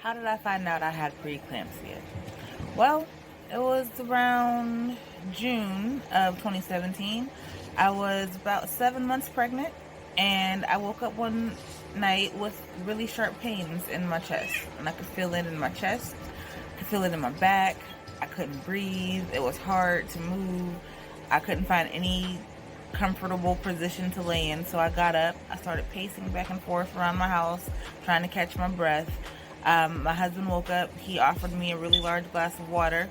How did I find out I had preeclampsia? Well, it was around June of 2017. I was about 7 months pregnant, and I woke up one night with really sharp pains in my chest. And I could feel it in my chest, I could feel it in my back. I couldn't breathe. It was hard to move. I couldn't find any comfortable position to lay in, so I got up. I started pacing back and forth around my house, trying to catch my breath. My husband woke up. He offered me a really large glass of water,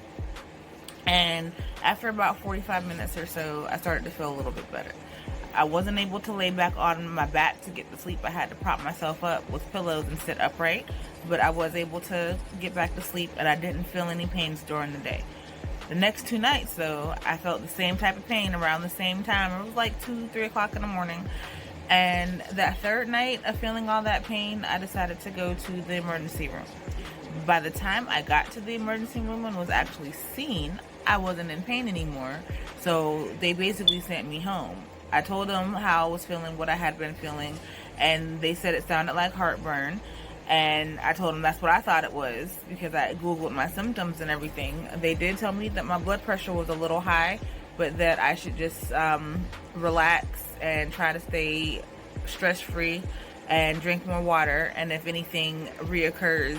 and after about 45 minutes or so, I started to feel a little bit better. I wasn't able to lay back on my back to get to sleep. I had to prop myself up with pillows and sit upright, but I was able to get back to sleep, and I didn't feel any pains during the day. The next 2 nights, though, I felt the same type of pain around the same time. It was like 2, 3 o'clock in the morning. And that third night of feeling all that pain, I decided to go to the emergency room. By the time I got to the emergency room and was actually seen, I wasn't in pain anymore. So they basically sent me home. I told them how I was feeling, what I had been feeling, and they said it sounded like heartburn. And I told them that's what I thought it was, because I Googled my symptoms and everything. They did tell me that my blood pressure was a little high, but that I should just relax and try to stay stress-free and drink more water, and if anything reoccurs,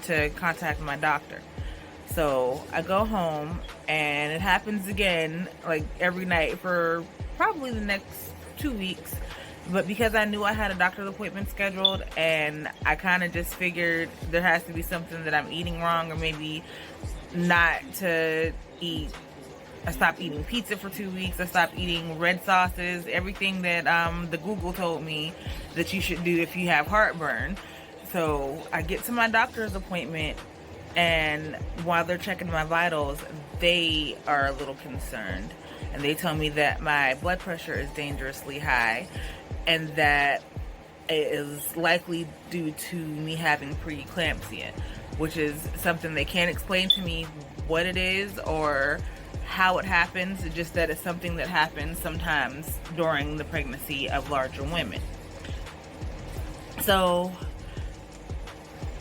to contact my doctor. So I go home, and it happens again, like every night for probably the next 2 weeks. But because I knew I had a doctor's appointment scheduled, and I kind of just figured there has to be something that I'm eating wrong, or maybe not to eat. I stopped eating pizza for 2 weeks. I stopped eating red sauces, everything that the Google told me that you should do if you have heartburn. So I get to my doctor's appointment, and while they're checking my vitals, they are a little concerned. And they tell me that my blood pressure is dangerously high, and that it is likely due to me having preeclampsia, which is something they can't explain to me what it is or how it happens, just that it's something that happens sometimes during the pregnancy of larger women. So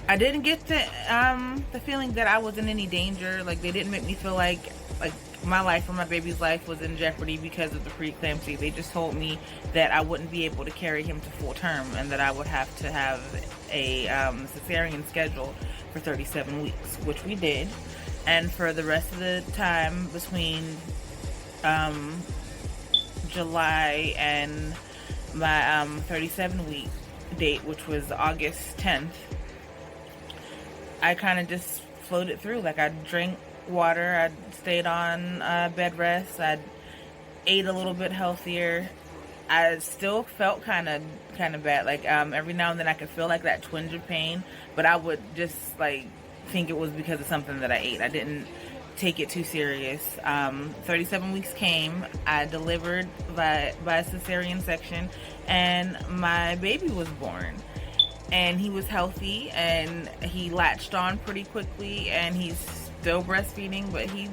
I didn't get the feeling that I was in any danger. Like, they didn't make me feel like my life or my baby's life was in jeopardy because of the preeclampsia. They just told me that I wouldn't be able to carry him to full term, and that I would have to have a cesarean scheduled for 37 weeks, which we did. And for the rest of the time between July and my 37-week date, which was August 10th, I kind of just floated through. Like, I drank water, I stayed on bed rest, I ate a little bit healthier. I still felt kind of bad. Like, every now and then I could feel like that twinge of pain, but I would just like think it was because of something that I ate. I didn't take it too serious. 37 weeks came. I delivered by a cesarean section, and my baby was born. And he was healthy, and he latched on pretty quickly, and he's still breastfeeding, but he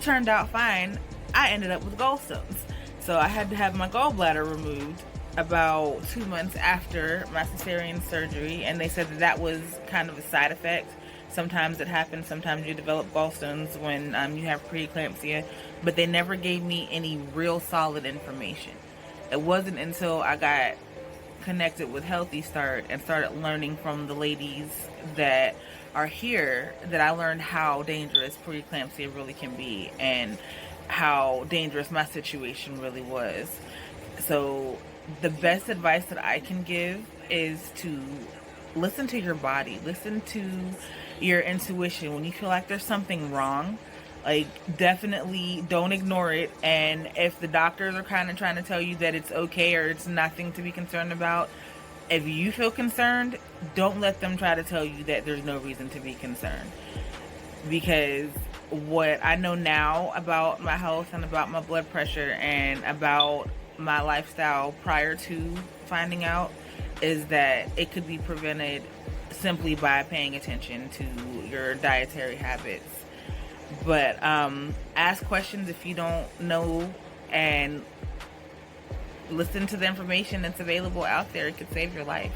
turned out fine. I ended up with gallstones, so I had to have my gallbladder removed about 2 months after my cesarean surgery, and they said that was kind of a side effect. Sometimes it happens, sometimes you develop gallstones when you have preeclampsia, but they never gave me any real solid information. It wasn't until I got connected with Healthy Start and started learning from the ladies that are here that I learned how dangerous preeclampsia really can be, and how dangerous my situation really was. So the best advice that I can give is to listen to your body, listen to your intuition. When you feel like there's something wrong, like, definitely don't ignore it. And if the doctors are kind of trying to tell you that it's okay or it's nothing to be concerned about, if you feel concerned, don't let them try to tell you that there's no reason to be concerned. Because what I know now about my health and about my blood pressure and about my lifestyle prior to finding out is that it could be prevented simply by paying attention to your dietary habits. But ask questions if you don't know, and listen to the information that's available out there. It could save your life.